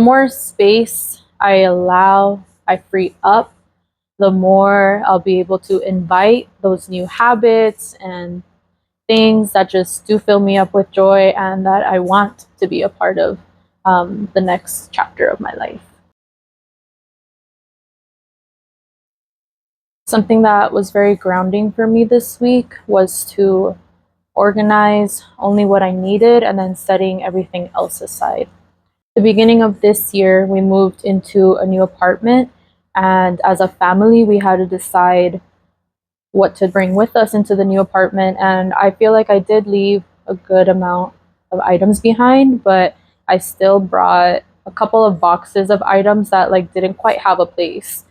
more space I free up, the more I'll be able to invite those new habits and things that just do fill me up with joy and that I want to be a part of the next chapter of my life. Something that was very grounding for me this week was to organize only what I needed and then setting everything else aside. The beginning of this year, we moved into a new apartment, and as a family, we had to decide what to bring with us into the new apartment. And I feel like I did leave a good amount of items behind, but I still brought a couple of boxes of items that like didn't quite have a place.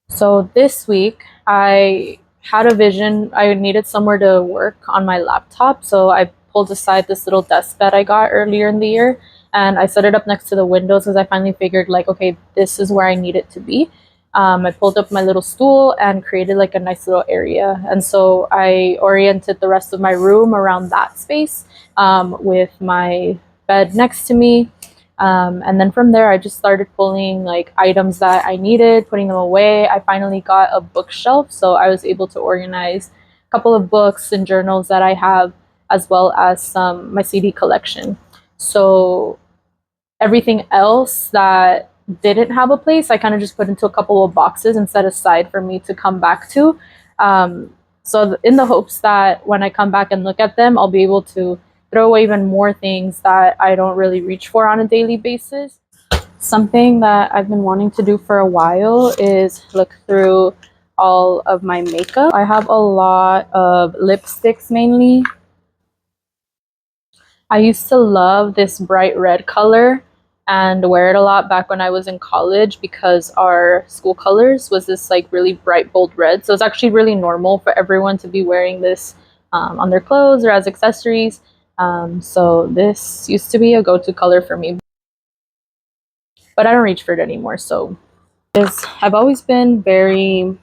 So this week I had a vision. I needed somewhere to work on my laptop, so I pulled aside this little desk that I got earlier in the year, and I set it up next to the windows because I finally figured like, okay, this is where I need it to be. I pulled up my little stool and created like a nice little area. And so I oriented the rest of my room around that space, with my bed next to me. And then from there, I just started pulling like items that I needed, putting them away. I finally got a bookshelf, so I was able to organize a couple of books and journals that I have, as well as my CD collection. So everything else that didn't have a place, I kind of just put into a couple of boxes and set aside for me to come back to. So in the hopes that when I come back and look at them, I'll be able to throw away even more things that I don't really reach for on a daily basis. Something that I've been wanting to do for a while is look through all of my makeup. I have a lot of lipsticks mainly. I used to love this bright red color and wear it a lot back when I was in college because our school colors was this like really bright bold red. So it's actually really normal for everyone to be wearing this on their clothes or as accessories. So this used to be a go-to color for me, but I don't reach for it anymore. So I've always been very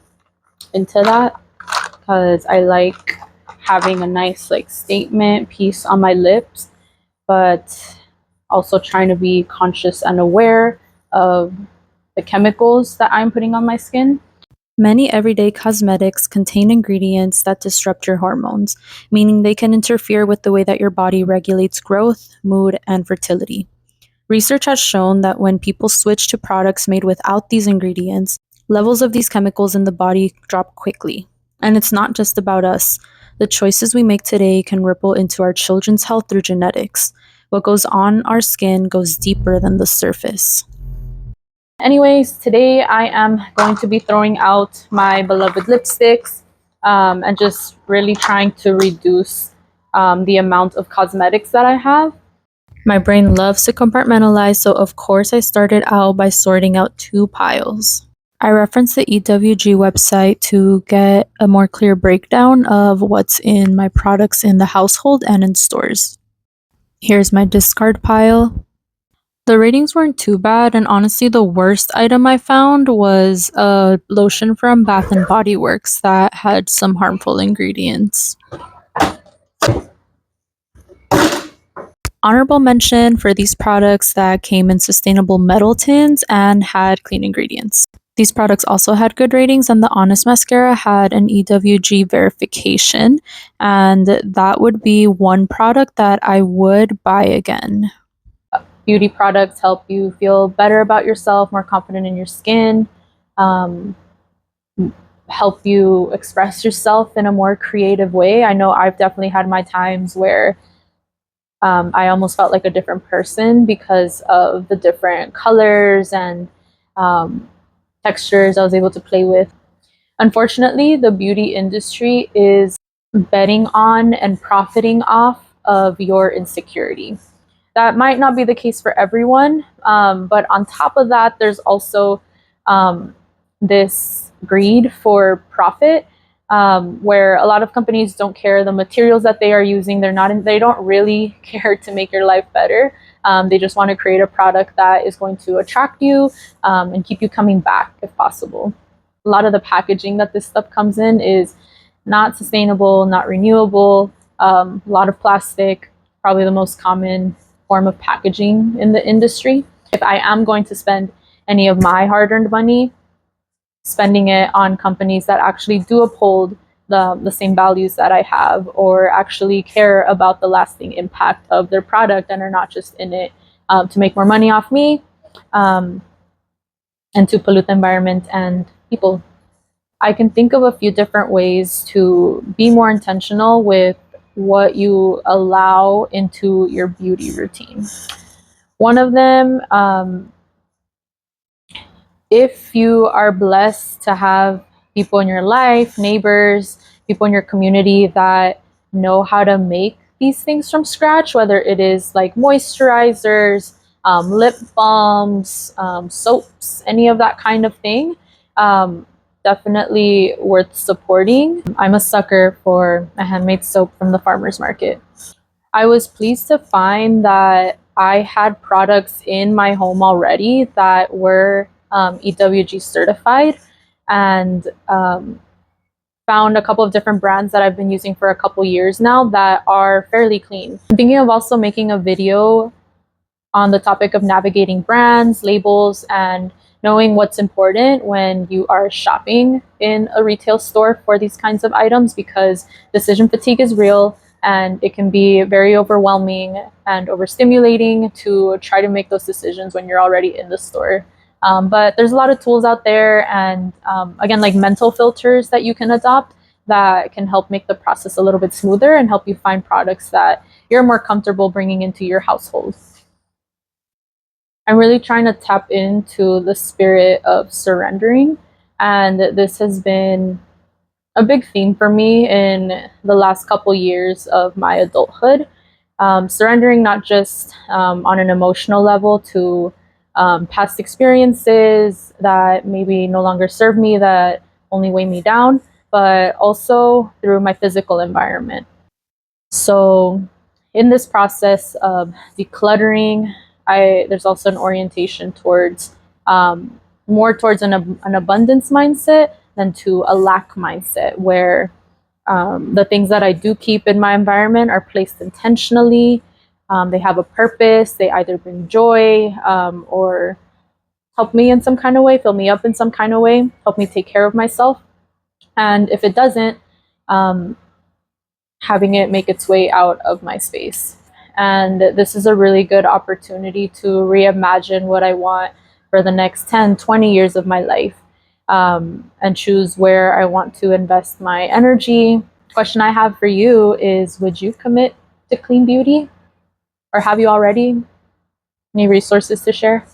into that because I like having a nice like statement piece on my lips, but also trying to be conscious and aware of the chemicals that I'm putting on my skin. Many everyday cosmetics contain ingredients that disrupt your hormones, meaning they can interfere with the way that your body regulates growth, mood, and fertility. Research has shown that when people switch to products made without these ingredients, levels of these chemicals in the body drop quickly. And it's not just about us. The choices we make today can ripple into our children's health through genetics. What goes on our skin goes deeper than the surface. Anyways, today I am going to be throwing out my beloved lipsticks, and just really trying to reduce the amount of cosmetics that I have. My brain loves to compartmentalize, so of course I started out by sorting out 2 piles. I referenced the EWG website to get a more clear breakdown of what's in my products in the household and in stores. Here's my discard pile. The ratings weren't too bad, and honestly the worst item I found was a lotion from Bath & Body Works that had some harmful ingredients. Honorable mention for these products that came in sustainable metal tins and had clean ingredients. These products also had good ratings, and the Honest Mascara had an EWG verification, and that would be one product that I would buy again. Beauty products help you feel better about yourself, more confident in your skin, help you express yourself in a more creative way. I know I've definitely had my times where I almost felt like a different person because of the different colors and textures I was able to play with. Unfortunately, the beauty industry is betting on and profiting off of your insecurity. That might not be the case for everyone, but on top of that, there's also this greed for profit, where a lot of companies don't care the materials that they are using. They don't really care to make your life better. They just want to create a product that is going to attract you and keep you coming back if possible. A lot of the packaging that this stuff comes in is not sustainable, not renewable, a lot of plastic, probably the most common form of packaging in the industry. If I am going to spend any of my hard-earned money, spending it on companies that actually do uphold the same values that I have, or actually care about the lasting impact of their product and are not just in it to make more money off me, um, and to pollute the environment and people. I can think of a few different ways to be more intentional with what you allow into your beauty routine. One of them, if you are blessed to have people in your life, neighbors, people in your community that know how to make these things from scratch, whether it is like moisturizers, lip balms, soaps, any of that kind of thing, um, definitely worth supporting. I'm a sucker for a handmade soap from the farmer's market. I was pleased to find that I had products in my home already that were EWG certified, and found a couple of different brands that I've been using for a couple years now that are fairly clean. I'm thinking of also making a video on the topic of navigating brands, labels, and knowing what's important when you are shopping in a retail store for these kinds of items, because decision fatigue is real and it can be very overwhelming and overstimulating to try to make those decisions when you're already in the store. But there's a lot of tools out there, and again, like mental filters that you can adopt that can help make the process a little bit smoother and help you find products that you're more comfortable bringing into your household. I'm really trying to tap into the spirit of surrendering. And this has been a big theme for me in the last couple years of my adulthood. Surrendering not just on an emotional level to past experiences that maybe no longer serve me, that only weigh me down, but also through my physical environment. So, in this process of decluttering, there's also an orientation towards more towards an abundance mindset than to a lack mindset, where the things that I do keep in my environment are placed intentionally. They have a purpose. They either bring joy or help me in some kind of way, fill me up in some kind of way, help me take care of myself. And if it doesn't, um, having it make its way out of my space. And this is a really good opportunity to reimagine what I want for the next 10, 20 years of my life, and choose where I want to invest my energy. Question I have for you is, would you commit to clean beauty? Or have you already? Any resources to share?